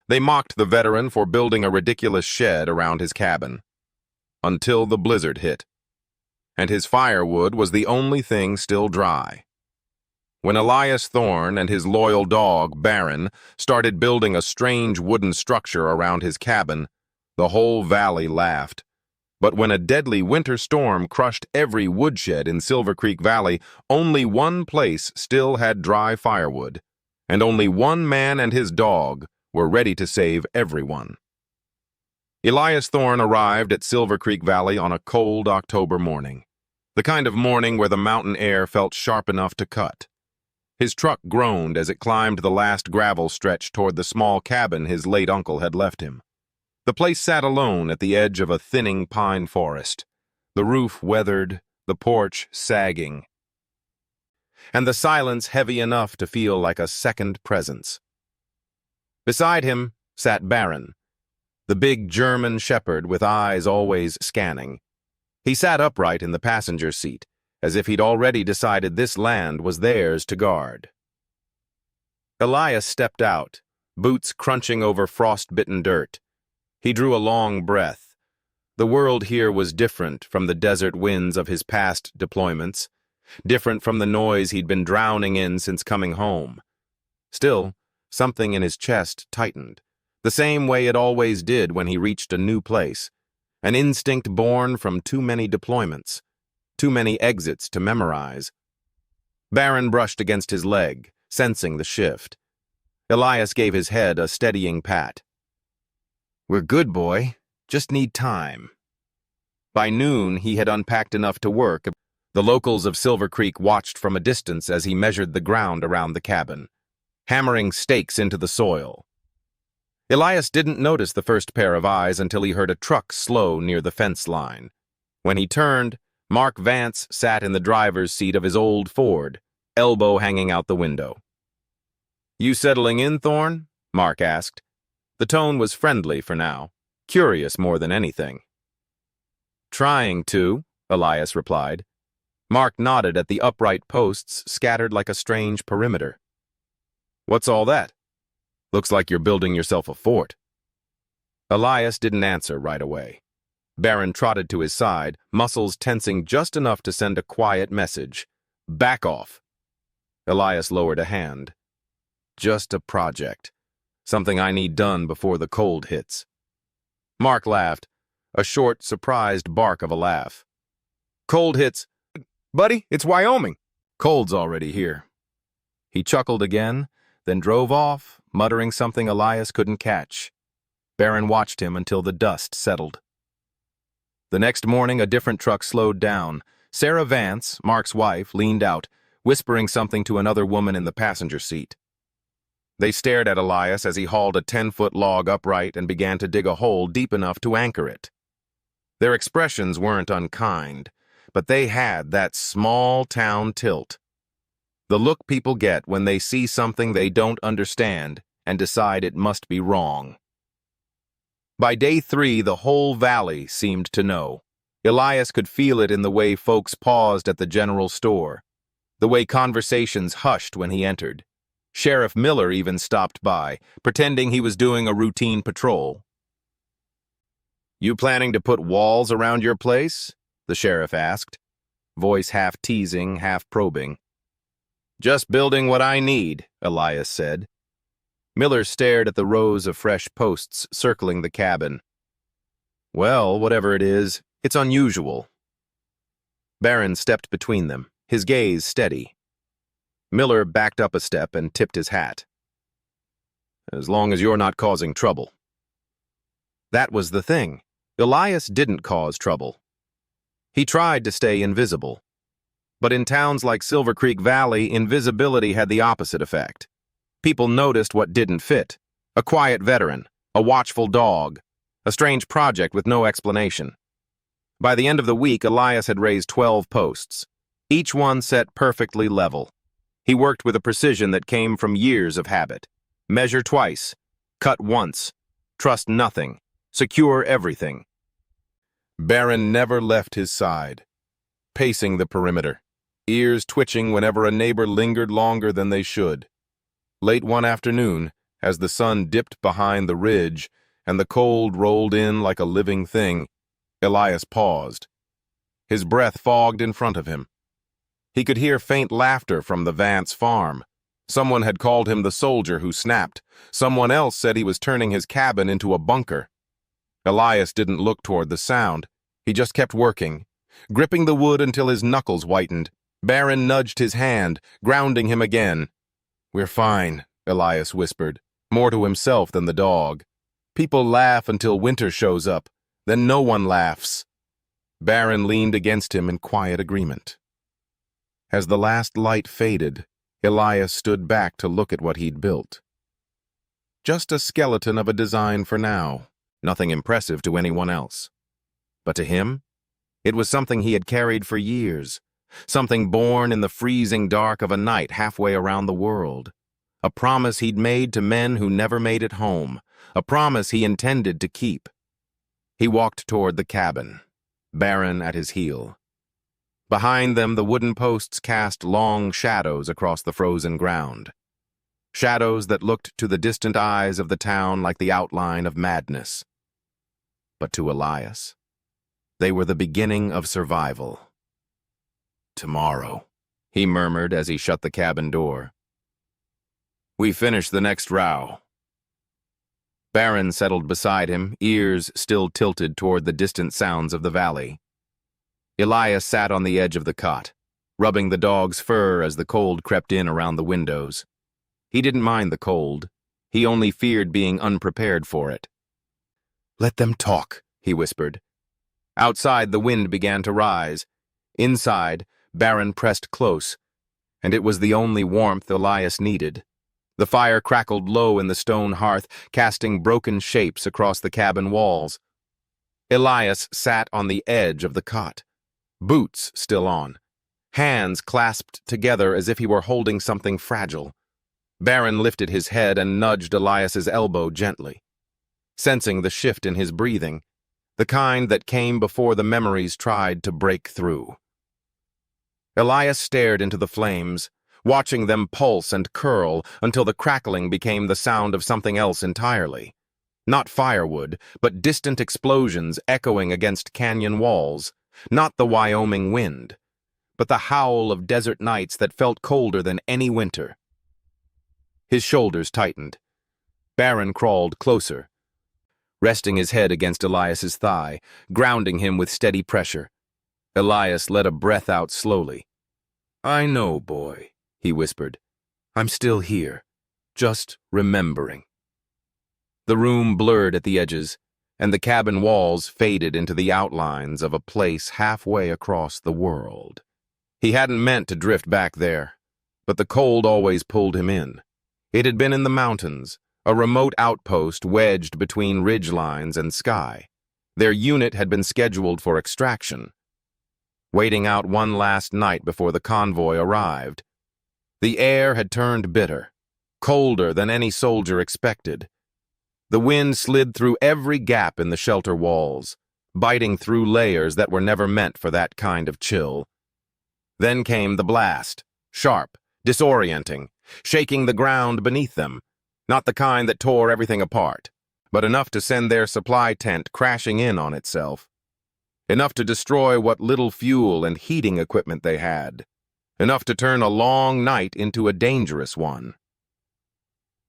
They mocked the veteran for building a ridiculous shed around his cabin, until the blizzard hit, and his firewood was the only thing still dry. When Elias Thorne and his loyal dog, Baron, started building a strange wooden structure around his cabin, the whole valley laughed. But when a deadly winter storm crushed every woodshed in Silver Creek Valley, only one place still had dry firewood, and only one man and his dog were ready to save everyone. Elias Thorne arrived at Silver Creek Valley on a cold October morning, the kind of morning where the mountain air felt sharp enough to cut. His truck groaned as it climbed the last gravel stretch toward the small cabin his late uncle had left him. The place sat alone at the edge of a thinning pine forest, the roof weathered, the porch sagging, and the silence heavy enough to feel like a second presence. Beside him sat Baron, the big German shepherd with eyes always scanning. He sat upright in the passenger seat, as if he'd already decided this land was theirs to guard. Elias stepped out, boots crunching over frost-bitten dirt. He drew a long breath. The world here was different from the desert winds of his past deployments, different from the noise he'd been drowning in since coming home. Still, something in his chest tightened, the same way it always did when he reached a new place, an instinct born from too many deployments, too many exits to memorize. Baron brushed against his leg, sensing the shift. Elias gave his head a steadying pat. "We're good, boy. Just need time." By noon, he had unpacked enough to work. The locals of Silver Creek watched from a distance as he measured the ground around the cabin, hammering stakes into the soil. Elias didn't notice the first pair of eyes until he heard a truck slow near the fence line. When he turned, Mark Vance sat in the driver's seat of his old Ford, elbow hanging out the window. "You settling in, Thorne?" Mark asked. The tone was friendly for now, curious more than anything. "Trying to," Elias replied. Mark nodded at the upright posts scattered like a strange perimeter. "What's all that? Looks like you're building yourself a fort." Elias didn't answer right away. Baron trotted to his side, muscles tensing just enough to send a quiet message. "Back off." Elias lowered a hand. "Just a project. Something I need done before the cold hits." Mark laughed, a short, surprised bark of a laugh. "Cold hits? Buddy, it's Wyoming. Cold's already here." He chuckled again, then drove off, muttering something Elias couldn't catch. Baron watched him until the dust settled. The next morning, a different truck slowed down. Sarah Vance, Mark's wife, leaned out, whispering something to another woman in the passenger seat. They stared at Elias as he hauled a 10-foot log upright and began to dig a hole deep enough to anchor it. Their expressions weren't unkind, but they had that small-town tilt. The look people get when they see something they don't understand and decide it must be wrong. By day 3, the whole valley seemed to know. Elias could feel it in the way folks paused at the general store, the way conversations hushed when he entered. Sheriff Miller even stopped by, pretending he was doing a routine patrol. "You planning to put walls around your place?" the sheriff asked, voice half teasing, half probing. "Just building what I need," Elias said. Miller stared at the rows of fresh posts circling the cabin. "Well, whatever it is, it's unusual." Baron stepped between them, his gaze steady. Miller backed up a step and tipped his hat. "As long as you're not causing trouble." That was the thing. Elias didn't cause trouble. He tried to stay invisible. But in towns like Silver Creek Valley, invisibility had the opposite effect. People noticed what didn't fit. A quiet veteran, a watchful dog, a strange project with no explanation. By the end of the week, Elias had raised 12 posts, each one set perfectly level. He worked with a precision that came from years of habit. Measure twice, cut once, trust nothing, secure everything. Baron never left his side, pacing the perimeter, ears twitching whenever a neighbor lingered longer than they should. Late one afternoon, As the sun dipped behind the ridge and the cold rolled in like a living thing, Elias paused. His breath fogged in front of him. He could hear faint laughter from the Vance farm. Someone had called him the soldier who snapped. Someone else said he was turning his cabin into a bunker. Elias didn't look toward the sound. He just kept working, gripping the wood until his knuckles whitened. Barron nudged his hand, grounding him again. "We're fine," Elias whispered, more to himself than the dog. "People laugh until winter shows up. Then no one laughs." Barron leaned against him in quiet agreement. As the last light faded, Elias stood back to look at what he'd built. Just a skeleton of a design for now, nothing impressive to anyone else. But to him, it was something he had carried for years, something born in the freezing dark of a night halfway around the world. A promise he'd made to men who never made it home, a promise he intended to keep. He walked toward the cabin, Barron at his heel. Behind them, the wooden posts cast long shadows across the frozen ground. Shadows that looked to the distant eyes of the town like the outline of madness. But to Elias, they were the beginning of survival. "Tomorrow," he murmured as he shut the cabin door. "We finish the next row." Barron settled beside him, ears still tilted toward the distant sounds of the valley. Elias sat on the edge of the cot, rubbing the dog's fur as the cold crept in around the windows. He didn't mind the cold. He only feared being unprepared for it. "Let them talk," he whispered. Outside, the wind began to rise. Inside, Barron pressed close, and it was the only warmth Elias needed. The fire crackled low in the stone hearth, casting broken shapes across the cabin walls. Elias sat on the edge of the cot, boots still on, hands clasped together as if he were holding something fragile. Barron lifted his head and nudged Elias's elbow gently, sensing the shift in his breathing, the kind that came before the memories tried to break through. Elias stared into the flames, watching them pulse and curl until the crackling became the sound of something else entirely. Not firewood, but distant explosions echoing against canyon walls. Not the Wyoming wind, but the howl of desert nights that felt colder than any winter. His shoulders tightened. Barron crawled closer, resting his head against Elias's thigh, grounding him with steady pressure. Elias let a breath out slowly. "I know, boy," he whispered. "I'm still here, just remembering." The room blurred at the edges, and the cabin walls faded into the outlines of a place halfway across the world. He hadn't meant to drift back there, but the cold always pulled him in. It had been in the mountains, a remote outpost wedged between ridge lines and sky. Their unit had been scheduled for extraction, waiting out one last night before the convoy arrived. The air had turned bitter, colder than any soldier expected. The wind slid through every gap in the shelter walls, biting through layers that were never meant for that kind of chill. Then came the blast, sharp, disorienting, shaking the ground beneath them, not the kind that tore everything apart, but enough to send their supply tent crashing in on itself. Enough to destroy what little fuel and heating equipment they had. Enough to turn a long night into a dangerous one.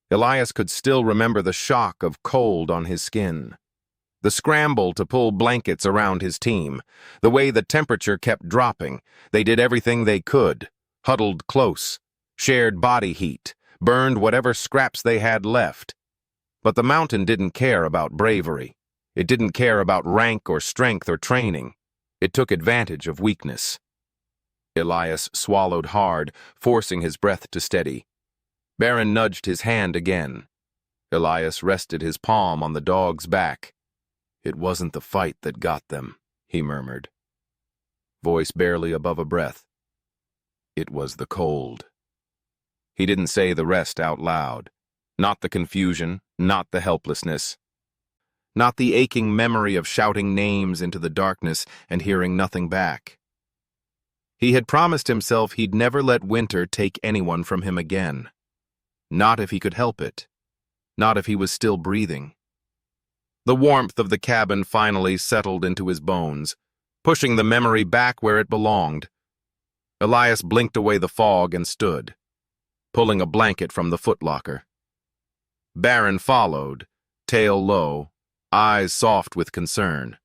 Elias could still remember the shock of cold on his skin, the scramble to pull blankets around his team, the way the temperature kept dropping. They did everything they could, huddled close, shared body heat, burned whatever scraps they had left. But the mountain didn't care about bravery. It didn't care about rank or strength or training. It took advantage of weakness. Elias swallowed hard, forcing his breath to steady. Barron nudged his hand again. Elias rested his palm on the dog's back. "It wasn't the fight that got them," he murmured, voice barely above a breath. "It was the cold." He didn't say the rest out loud. Not the confusion, not the helplessness. Not the aching memory of shouting names into the darkness and hearing nothing back. He had promised himself he'd never let winter take anyone from him again. Not if he could help it. Not if he was still breathing. The warmth of the cabin finally settled into his bones, pushing the memory back where it belonged. Elias blinked away the fog and stood, pulling a blanket from the footlocker. Barron followed, tail low, eyes soft with concern.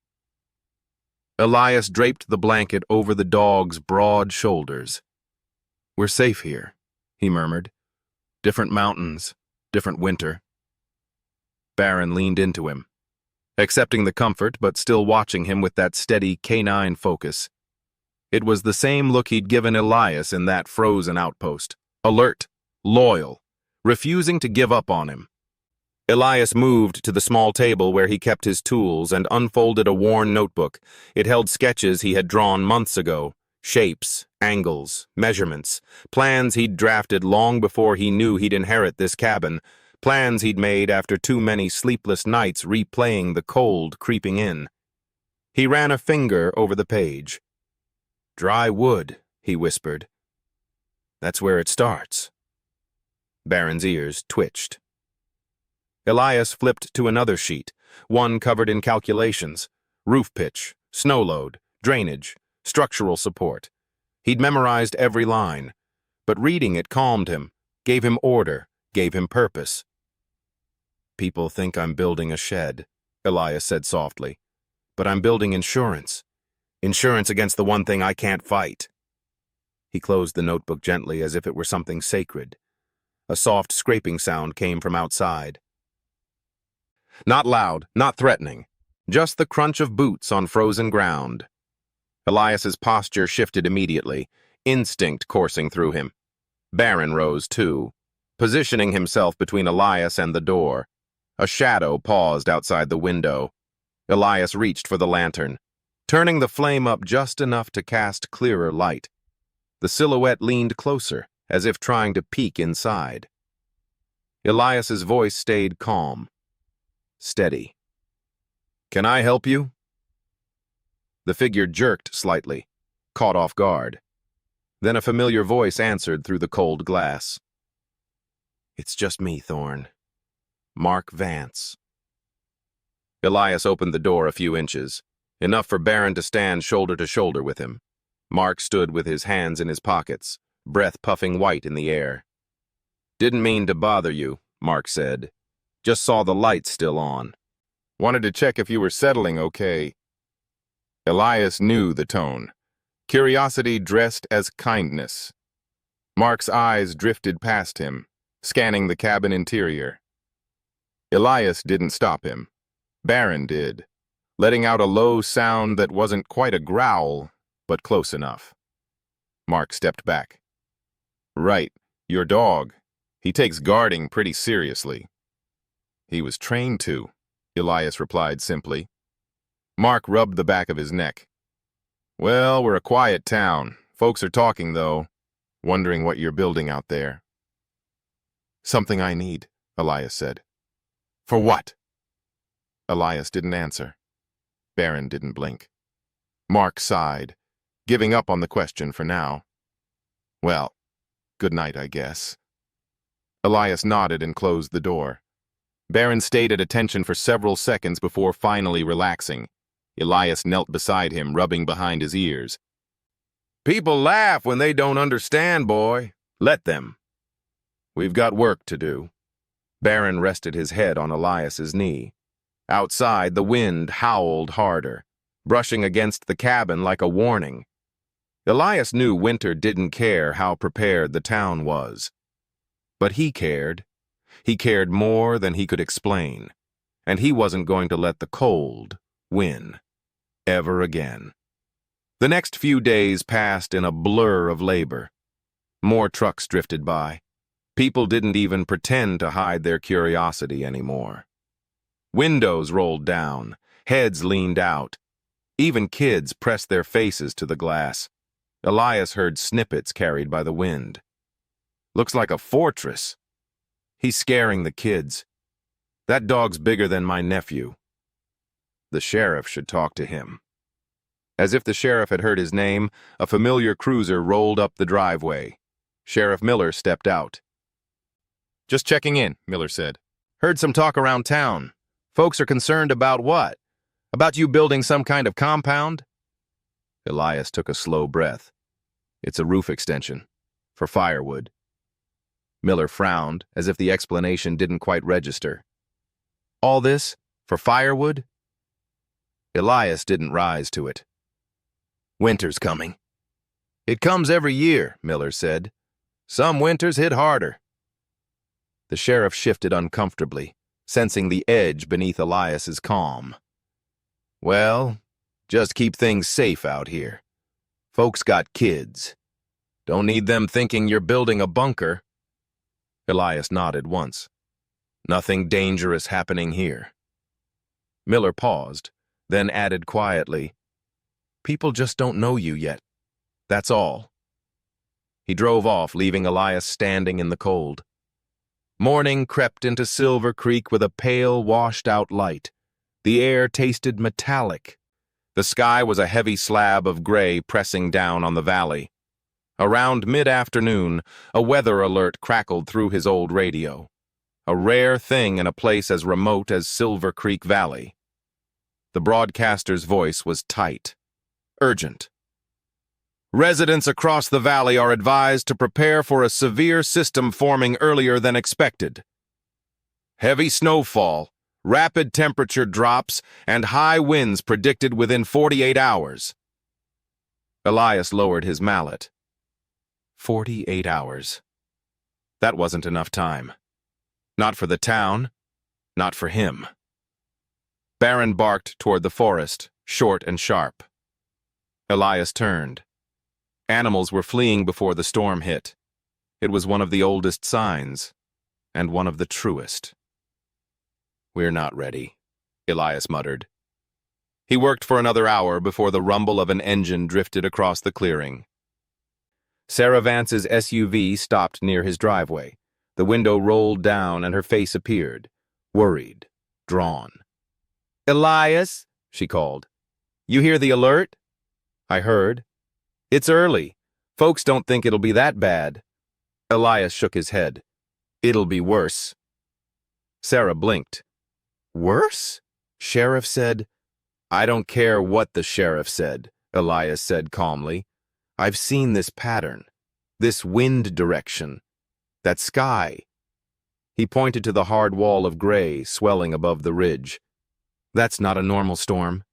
Elias draped the blanket over the dog's broad shoulders. "We're safe here," he murmured. "Different mountains, different winter." Barron leaned into him, accepting the comfort but still watching him with that steady canine focus. It was the same look he'd given Elias in that frozen outpost. Alert, loyal, refusing to give up on him. Elias moved to the small table where he kept his tools and unfolded a worn notebook. It held sketches he had drawn months ago, shapes, angles, measurements, plans he'd drafted long before he knew he'd inherit this cabin, plans he'd made after too many sleepless nights replaying the cold creeping in. He ran a finger over the page. "Dry wood," he whispered. "That's where it starts." Barron's ears twitched. Elias flipped to another sheet, one covered in calculations: roof pitch, snow load, drainage, structural support. He'd memorized every line, but reading it calmed him, gave him order, gave him purpose. "People think I'm building a shed," Elias said softly, "but I'm building insurance. Insurance against the one thing I can't fight." He closed the notebook gently as if it were something sacred. A soft scraping sound came from outside. Not loud, not threatening, just the crunch of boots on frozen ground. Elias's posture shifted immediately, instinct coursing through him. Barron rose too, positioning himself between Elias and the door. A shadow paused outside the window. Elias reached for the lantern, turning the flame up just enough to cast clearer light. The silhouette leaned closer, as if trying to peek inside. Elias's voice stayed calm, steady. "Can I help you?" The figure jerked slightly, caught off guard. Then a familiar voice answered through the cold glass. "It's just me, Thorne. Mark Vance." Elias opened the door a few inches, enough for Barron to stand shoulder to shoulder with him. Mark stood with his hands in his pockets, breath puffing white in the air. "Didn't mean to bother you," Mark said. "Just saw the lights still on. Wanted to check if you were settling okay." Elias knew the tone. Curiosity dressed as kindness. Mark's eyes drifted past him, scanning the cabin interior. Elias didn't stop him. Barron did, letting out a low sound that wasn't quite a growl, but close enough. Mark stepped back. "Right, your dog. He takes guarding pretty seriously." "He was trained to," Elias replied simply. Mark rubbed the back of his neck. "Well, we're a quiet town. Folks are talking, though, wondering what you're building out there." "Something I need," Elias said. "For what?" Elias didn't answer. Barron didn't blink. Mark sighed, giving up on the question for now. "Well, good night, I guess." Elias nodded and closed the door. Barron stayed at attention for several seconds before finally relaxing. Elias knelt beside him, rubbing behind his ears. "People laugh when they don't understand, boy. Let them. We've got work to do." Barron rested his head on Elias's knee. Outside, the wind howled harder, brushing against the cabin like a warning. Elias knew winter didn't care how prepared the town was. But he cared. He cared more than he could explain. And he wasn't going to let the cold win. Ever again. The next few days passed in a blur of labor. More trucks drifted by. People didn't even pretend to hide their curiosity anymore. Windows rolled down, heads leaned out. Even kids pressed their faces to the glass. Elias heard snippets carried by the wind. "Looks like a fortress." "He's scaring the kids. That dog's bigger than my nephew." The sheriff should talk to him. As if the sheriff had heard his name, a familiar cruiser rolled up the driveway. Sheriff Miller stepped out. "Just checking in," Miller said. Heard some talk around town. Folks are concerned about what? About you building some kind of compound? Elias took a slow breath. It's a roof extension. For firewood. Miller frowned, as if the explanation didn't quite register. All this? For firewood? Elias didn't rise to it. Winter's coming. It comes every year, Miller said. Some winters hit harder. The sheriff shifted uncomfortably, sensing the edge beneath Elias's calm. Well, just keep things safe out here. Folks got kids. Don't need them thinking you're building a bunker. Elias nodded once. Nothing dangerous happening here. Miller paused, then added quietly, People just don't know you yet. That's all. He drove off, leaving Elias standing in the cold. Morning crept into Silver Creek with a pale, washed-out light. The air tasted metallic. The sky was a heavy slab of gray pressing down on the valley. Around mid-afternoon, a weather alert crackled through his old radio. A rare thing in a place as remote as Silver Creek Valley. The broadcaster's voice was tight, urgent. Residents across the valley are advised to prepare for a severe system forming earlier than expected. Heavy snowfall, rapid temperature drops, and high winds predicted within 48 hours. Elias lowered his mallet. 48 hours. That wasn't enough time. Not for the town, not for him. Barron barked toward the forest, short and sharp. Elias turned. Animals were fleeing before the storm hit. It was one of the oldest signs, and one of the truest. We're not ready, Elias muttered. He worked for another hour before the rumble of an engine drifted across the clearing. Sarah Vance's SUV stopped near his driveway. The window rolled down and her face appeared, worried, drawn. Elias, she called. You hear the alert? I heard. It's early. Folks don't think it'll be that bad. Elias shook his head. It'll be worse. Sarah blinked. Worse? Sheriff said. I don't care what the sheriff said, Elias said calmly. I've seen this pattern, this wind direction, that sky. He pointed to the hard wall of gray swelling above the ridge. That's not a normal storm.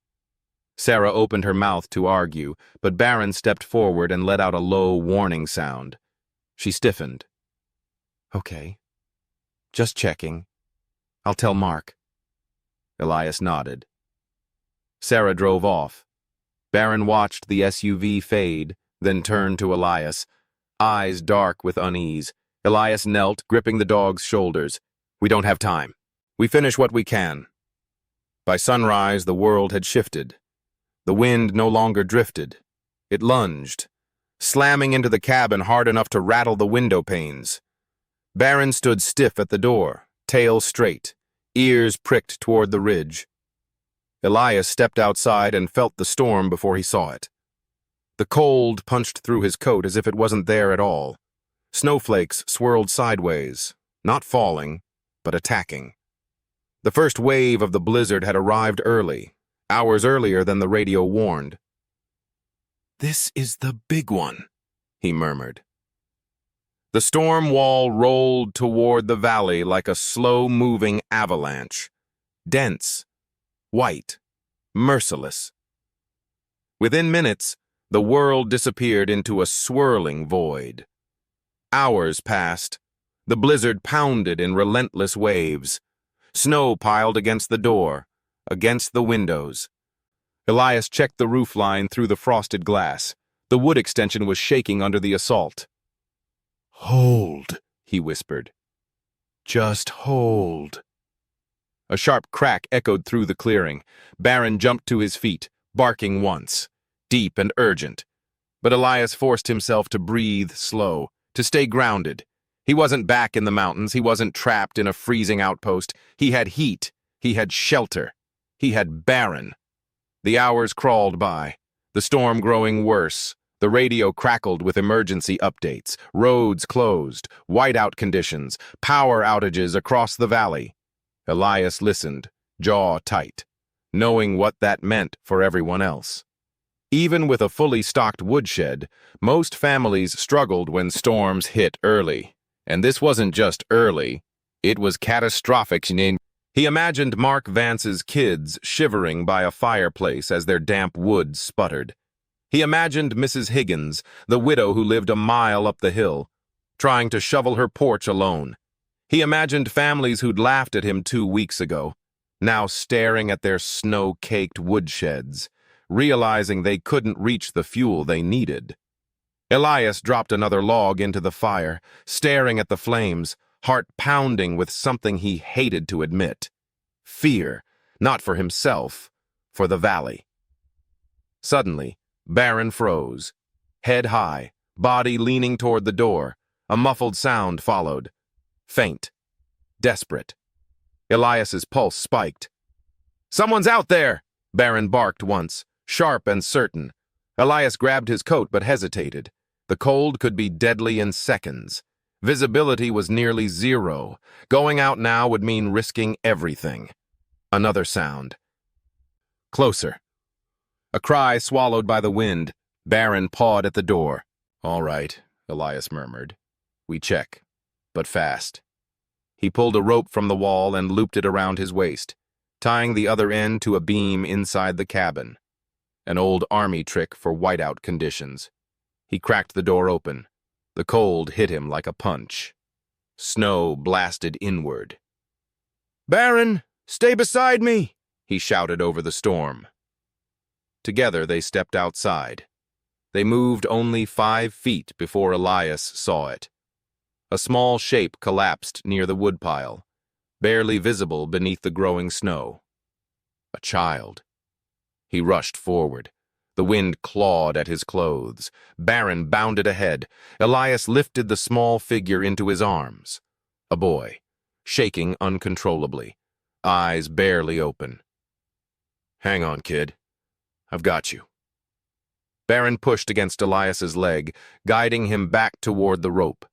Sarah opened her mouth to argue, but Barron stepped forward and let out a low warning sound. She stiffened. Okay. Just checking. I'll tell Mark. Elias nodded. Sarah drove off. Barron watched the SUV fade, then turned to Elias, eyes dark with unease. Elias knelt, gripping the dog's shoulders. We don't have time. We finish what we can. By sunrise, the world had shifted. The wind no longer drifted. It lunged, slamming into the cabin hard enough to rattle the window panes. Barron stood stiff at the door, tail straight, ears pricked toward the ridge. Elias stepped outside and felt the storm before he saw it. The cold punched through his coat as if it wasn't there at all. Snowflakes swirled sideways, not falling, but attacking. The first wave of the blizzard had arrived early, hours earlier than the radio warned. This is the big one, he murmured. The storm wall rolled toward the valley like a slow-moving avalanche, dense, white, merciless. Within minutes, the world disappeared into a swirling void. Hours passed. The blizzard pounded in relentless waves. Snow piled against the door, against the windows. Elias checked the roofline through the frosted glass. The wood extension was shaking under the assault. Hold, he whispered. Just hold. A sharp crack echoed through the clearing. Barron jumped to his feet, barking once, deep and urgent. But Elias forced himself to breathe slow, to stay grounded. He wasn't back in the mountains. He wasn't trapped in a freezing outpost. He had heat. He had shelter. He had Barron. The hours crawled by, the storm growing worse. The radio crackled with emergency updates. Roads closed, whiteout conditions, power outages across the valley. Elias listened, jaw tight, knowing what that meant for everyone else. Even with a fully stocked woodshed, most families struggled when storms hit early. And this wasn't just early, it was catastrophic. He imagined Mark Vance's kids shivering by a fireplace as their damp wood sputtered. He imagined Mrs. Higgins, the widow who lived a mile up the hill, trying to shovel her porch alone. He imagined families who'd laughed at him 2 weeks ago, now staring at their snow-caked woodsheds, realizing they couldn't reach the fuel they needed. Elias dropped another log into the fire, staring at the flames, heart pounding with something he hated to admit. Fear, not for himself, for the valley. Suddenly, Barron froze. Head high, body leaning toward the door, a muffled sound followed. Faint. Desperate. Elias's pulse spiked. "Someone's out there!" Barron barked once, sharp and certain. Elias grabbed his coat but hesitated. The cold could be deadly in seconds. Visibility was nearly zero. Going out now would mean risking everything. Another sound. Closer. A cry swallowed by the wind. Barron pawed at the door. "All right," Elias murmured. "We check, but fast." He pulled a rope from the wall and looped it around his waist, tying the other end to a beam inside the cabin. An old army trick for whiteout conditions. He cracked the door open. The cold hit him like a punch. Snow blasted inward. "Barron, stay beside me!" he shouted over the storm. Together they stepped outside. They moved only 5 feet before Elias saw it. A small shape collapsed near the woodpile, barely visible beneath the growing snow. A child. He rushed forward. The wind clawed at his clothes. Barron bounded ahead. Elias lifted the small figure into his arms. A boy, shaking uncontrollably, eyes barely open. "Hang on, kid. I've got you." Barron pushed against Elias's leg, guiding him back toward the rope.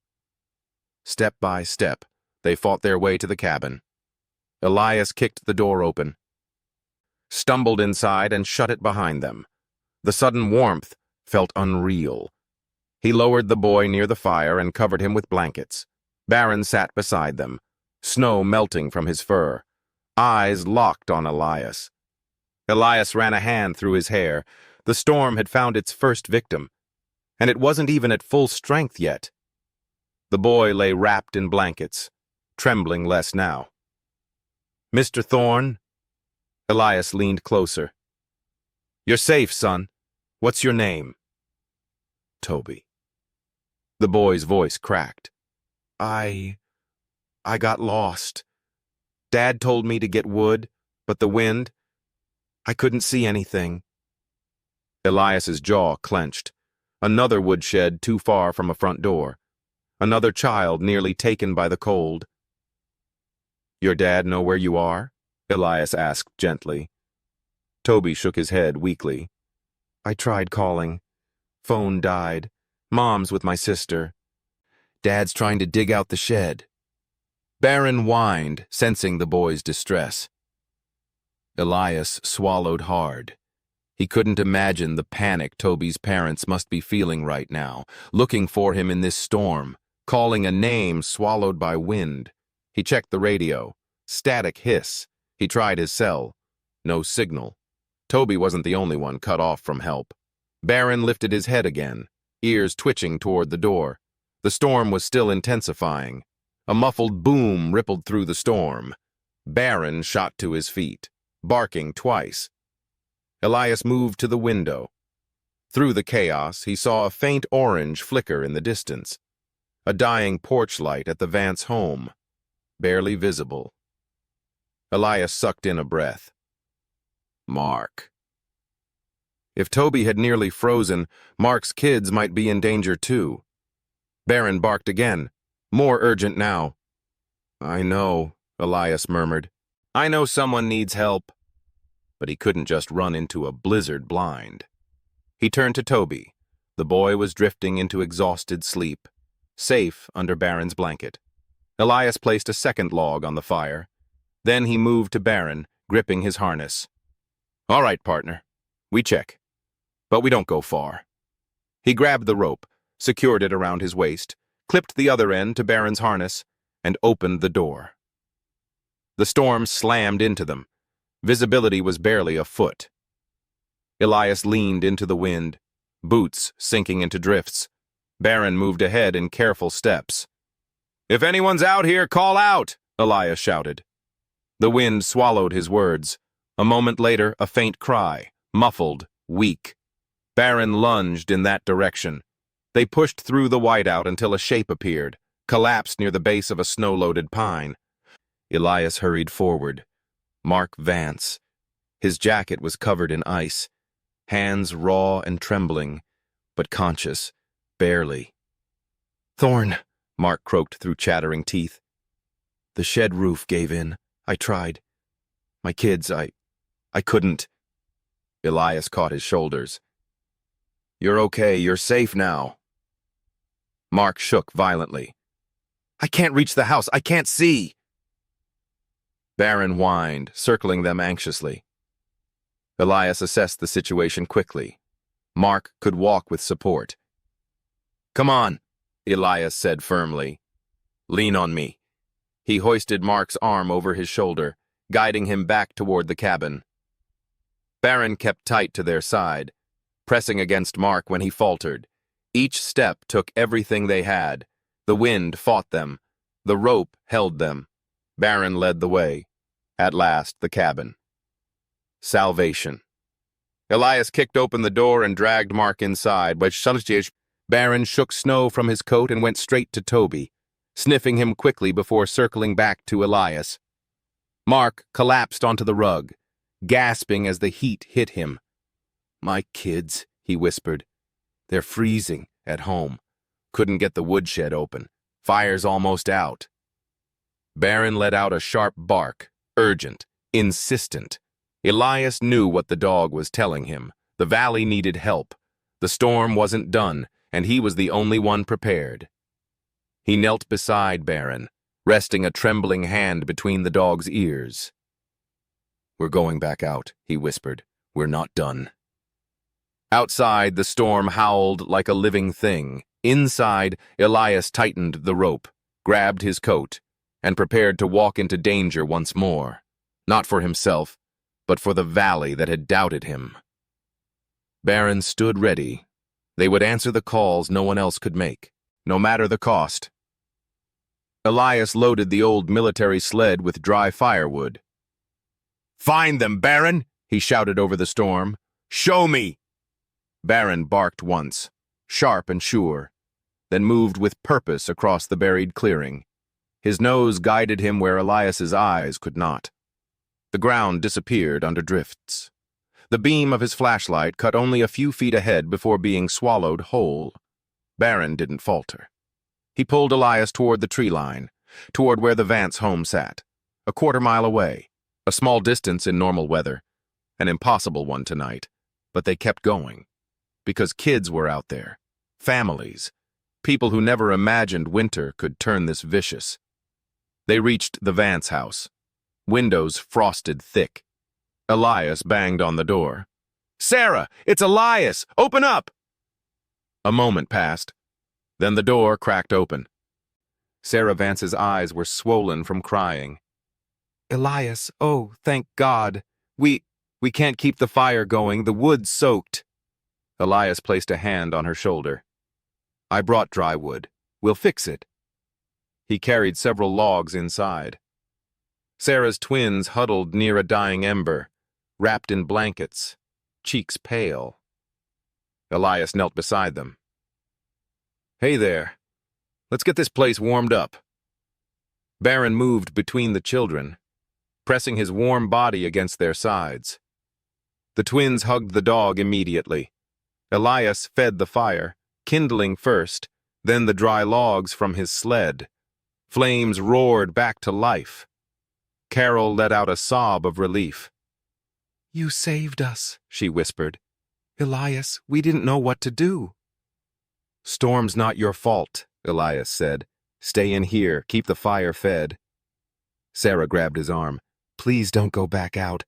Step by step, they fought their way to the cabin. Elias kicked the door open, stumbled inside, and shut it behind them. The sudden warmth felt unreal. He lowered the boy near the fire and covered him with blankets. Barron sat beside them, snow melting from his fur, eyes locked on Elias. Elias ran a hand through his hair. The storm had found its first victim, and it wasn't even at full strength yet. The boy lay wrapped in blankets, trembling less now. "Mr. Thorne?" Elias leaned closer. "You're safe, son. What's your name?" "Toby." The boy's voice cracked. I got lost. Dad told me to get wood, but the wind, I couldn't see anything." Elias's jaw clenched. Another woodshed too far from a front door. Another child nearly taken by the cold. "Your dad know where you are?" Elias asked gently. Toby shook his head weakly. "I tried calling. Phone died. Mom's with my sister. Dad's trying to dig out the shed." Barron whined, sensing the boy's distress. Elias swallowed hard. He couldn't imagine the panic Toby's parents must be feeling right now, looking for him in this storm, calling a name swallowed by wind. He checked the radio. Static hiss. He tried his cell. No signal. Toby wasn't the only one cut off from help. Barron lifted his head again, ears twitching toward the door. The storm was still intensifying. A muffled boom rippled through the storm. Barron shot to his feet, barking twice. Elias moved to the window. Through the chaos, he saw a faint orange flicker in the distance. A dying porch light at the Vance home, barely visible. Elias sucked in a breath. Mark. If Toby had nearly frozen, Mark's kids might be in danger too. Barron barked again, more urgent now. "I know," Elias murmured. "I know someone needs help." But he couldn't just run into a blizzard blind. He turned to Toby. The boy was drifting into exhausted sleep, safe under Barron's blanket. Elias placed a second log on the fire. Then he moved to Baron, gripping his harness. "All right, partner. We check. But we don't go far." He grabbed the rope, secured it around his waist, clipped the other end to Baron's harness, and opened the door. The storm slammed into them. Visibility was barely a foot. Elias leaned into the wind, boots sinking into drifts. Baron moved ahead in careful steps. "If anyone's out here, call out!" Elias shouted. The wind swallowed his words. A moment later, a faint cry, muffled, weak. Baron lunged in that direction. They pushed through the whiteout until a shape appeared, collapsed near the base of a snow-loaded pine. Elias hurried forward. Mark Vance. His jacket was covered in ice, hands raw and trembling, but conscious, barely. "Thorn," Mark croaked through chattering teeth. "The shed roof gave in. I tried. My kids, I couldn't." Elias caught his shoulders. "You're okay. You're safe now." Mark shook violently. "I can't reach the house. I can't see." Baron whined, circling them anxiously. Elias assessed the situation quickly. Mark could walk with support. "Come on," Elias said firmly. "Lean on me." He hoisted Mark's arm over his shoulder, guiding him back toward the cabin. Baron kept tight to their side, pressing against Mark when he faltered. Each step took everything they had. The wind fought them. The rope held them. Baron led the way. At last, the cabin. Salvation. Elias kicked open the door and dragged Mark inside, but Baron shook snow from his coat and went straight to Toby, sniffing him quickly before circling back to Elias. Mark collapsed onto the rug, gasping as the heat hit him. "My kids," he whispered. "They're freezing at home. Couldn't get the woodshed open. Fire's almost out." Baron let out a sharp bark, urgent, insistent. Elias knew what the dog was telling him. The valley needed help. The storm wasn't done, and he was the only one prepared. He knelt beside Baron, resting a trembling hand between the dog's ears. "We're going back out," he whispered. "We're not done." Outside, the storm howled like a living thing. Inside, Elias tightened the rope, grabbed his coat, and prepared to walk into danger once more. Not for himself, but for the valley that had doubted him. Baron stood ready. They would answer the calls no one else could make, no matter the cost. Elias loaded the old military sled with dry firewood. "Find them, Baron!" he shouted over the storm. "Show me!" Baron barked once, sharp and sure, then moved with purpose across the buried clearing. His nose guided him where Elias's eyes could not. The ground disappeared under drifts. The beam of his flashlight cut only a few feet ahead before being swallowed whole. Baron didn't falter. He pulled Elias toward the tree line, toward where the Vance home sat, a quarter-mile away, a small distance in normal weather, an impossible one tonight, but they kept going. Because kids were out there, families, people who never imagined winter could turn this vicious. They reached the Vance house, windows frosted thick. Elias banged on the door. "Sarah, it's Elias! Open up!" A moment passed. Then the door cracked open. Sarah Vance's eyes were swollen from crying. "Elias, oh, thank God. We can't keep the fire going. The wood's soaked." Elias placed a hand on her shoulder. "I brought dry wood. We'll fix it." He carried several logs inside. Sarah's twins huddled near a dying ember, wrapped in blankets, cheeks pale. Elias knelt beside them. "Hey there. Let's get this place warmed up." Baron moved between the children, pressing his warm body against their sides. The twins hugged the dog immediately. Elias fed the fire, kindling first, then the dry logs from his sled. Flames roared back to life. Carol let out a sob of relief. "You saved us," she whispered. "Elias, we didn't know what to do." "Storm's not your fault," Elias said. "Stay in here, keep the fire fed." Sarah grabbed his arm. Please don't go back out.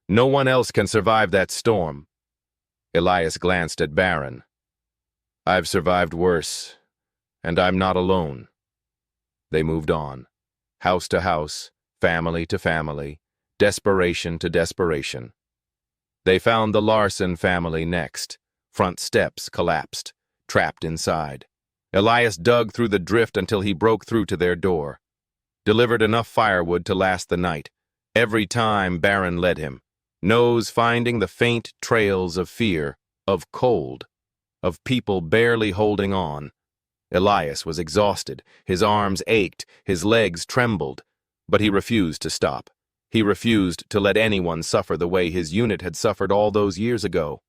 No one else can survive that storm. Elias glanced at Baron. I've survived worse, and I'm not alone. They moved on, house to house, family to family, desperation to desperation. They found the Larson family next. Front steps collapsed, trapped inside. Elias dug through the drift until he broke through to their door. Delivered enough firewood to last the night. Every time Baron led him, nose finding the faint trails of fear, of cold, of people barely holding on. Elias was exhausted, his arms ached, his legs trembled, but he refused to stop. He refused to let anyone suffer the way his unit had suffered all those years ago.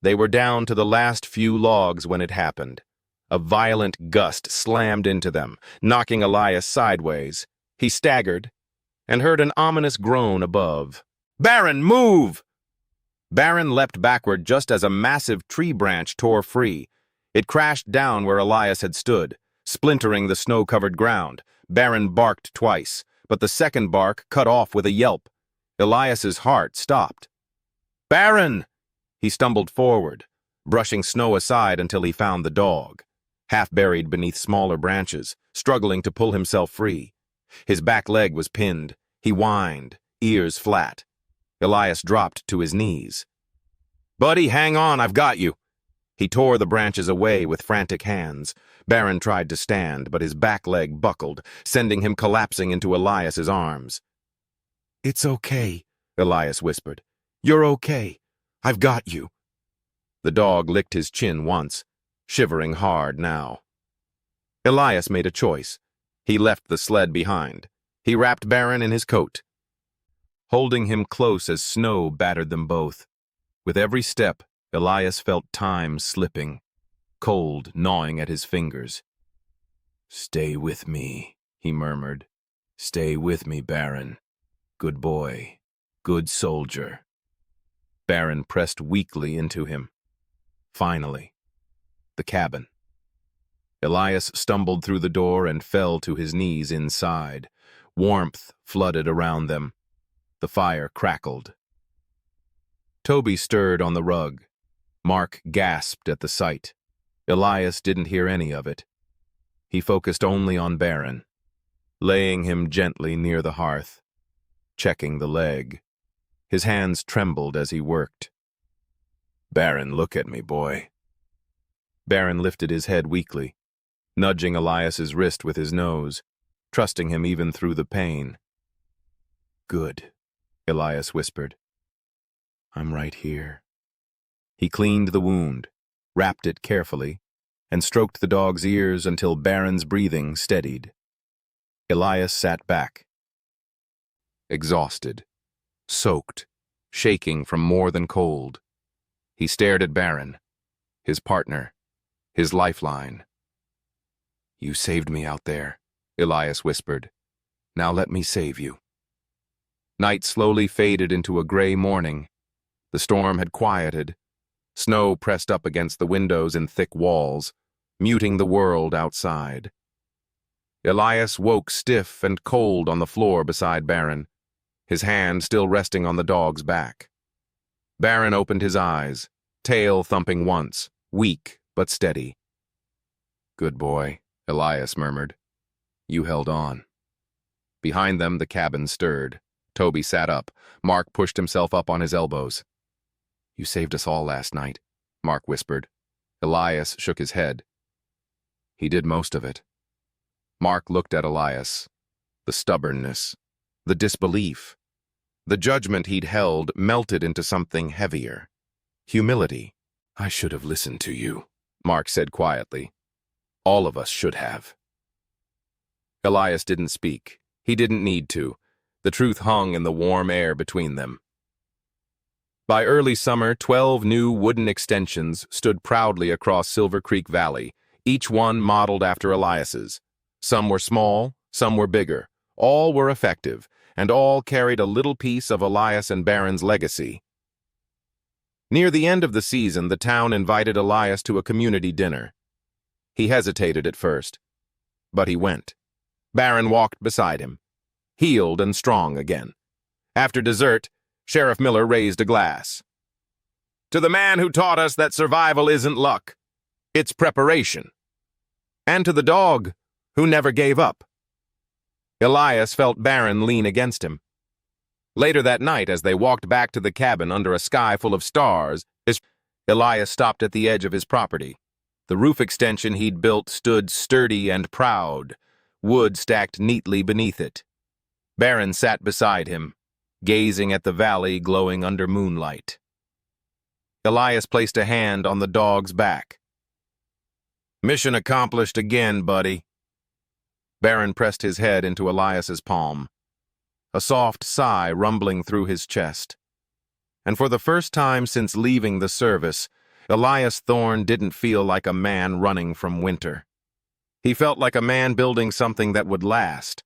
They were down to the last few logs when it happened. A violent gust slammed into them, knocking Elias sideways. He staggered and heard an ominous groan above. "Baron, move!" Baron leapt backward just as a massive tree branch tore free. It crashed down where Elias had stood, splintering the snow-covered ground. Baron barked twice, but the second bark cut off with a yelp. Elias's heart stopped. "Baron!" He stumbled forward, brushing snow aside until he found the dog, half buried beneath smaller branches, struggling to pull himself free. His back leg was pinned. He whined, ears flat. Elias dropped to his knees. "Buddy, hang on, I've got you." He tore the branches away with frantic hands. Baron tried to stand, but his back leg buckled, sending him collapsing into Elias's arms. "It's okay," Elias whispered. "You're okay. I've got you." The dog licked his chin once, shivering hard now. Elias made a choice. He left the sled behind. He wrapped Baron in his coat, holding him close as snow battered them both. With every step, Elias felt time slipping, cold gnawing at his fingers. "Stay with me," he murmured. "Stay with me, Baron. Good boy. Good soldier." Baron pressed weakly into him. Finally, the cabin. Elias stumbled through the door and fell to his knees inside. Warmth flooded around them. The fire crackled. Toby stirred on the rug. Mark gasped at the sight. Elias didn't hear any of it. He focused only on Baron, laying him gently near the hearth, checking the leg. His hands trembled as he worked. "Baron, look at me, boy." Baron lifted his head weakly, nudging Elias's wrist with his nose, trusting him even through the pain. "Good," Elias whispered. "I'm right here." He cleaned the wound, wrapped it carefully, and stroked the dog's ears until Baron's breathing steadied. Elias sat back, exhausted, soaked, shaking from more than cold. He stared at Baron, his partner, his lifeline. "You saved me out there," Elias whispered. "Now let me save you." Night slowly faded into a gray morning. The storm had quieted. Snow pressed up against the windows in thick walls, muting the world outside. Elias woke stiff and cold on the floor beside Baron, his hand still resting on the dog's back. Baron opened his eyes, tail thumping once, weak but steady. "Good boy," Elias murmured. "You held on." Behind them, the cabin stirred. Toby sat up. Mark pushed himself up on his elbows. "You saved us all last night," Mark whispered. Elias shook his head. "He did most of it." Mark looked at Elias. The stubbornness, the disbelief, the judgment he'd held melted into something heavier. Humility. "I should have listened to you," Mark said quietly. "All of us should have." Elias didn't speak. He didn't need to. The truth hung in the warm air between them. By early summer, 12 new wooden extensions stood proudly across Silver Creek Valley, each one modeled after Elias's. Some were small, some were bigger. All were effective, and all carried a little piece of Elias and Baron's legacy. Near the end of the season, the town invited Elias to a community dinner. He hesitated at first, but he went. Baron walked beside him, healed and strong again. After dessert, Sheriff Miller raised a glass. To the man who taught us that survival isn't luck, it's preparation. And to the dog who never gave up. Elias felt Barron lean against him. Later that night, as they walked back to the cabin under a sky full of stars, Elias stopped at the edge of his property. The roof extension he'd built stood sturdy and proud, wood stacked neatly beneath it. Barron sat beside him, gazing at the valley glowing under moonlight. Elias placed a hand on the dog's back. Mission accomplished again, buddy. Barron pressed his head into Elias's palm, a soft sigh rumbling through his chest. And for the first time since leaving the service, Elias Thorne didn't feel like a man running from winter. He felt like a man building something that would last,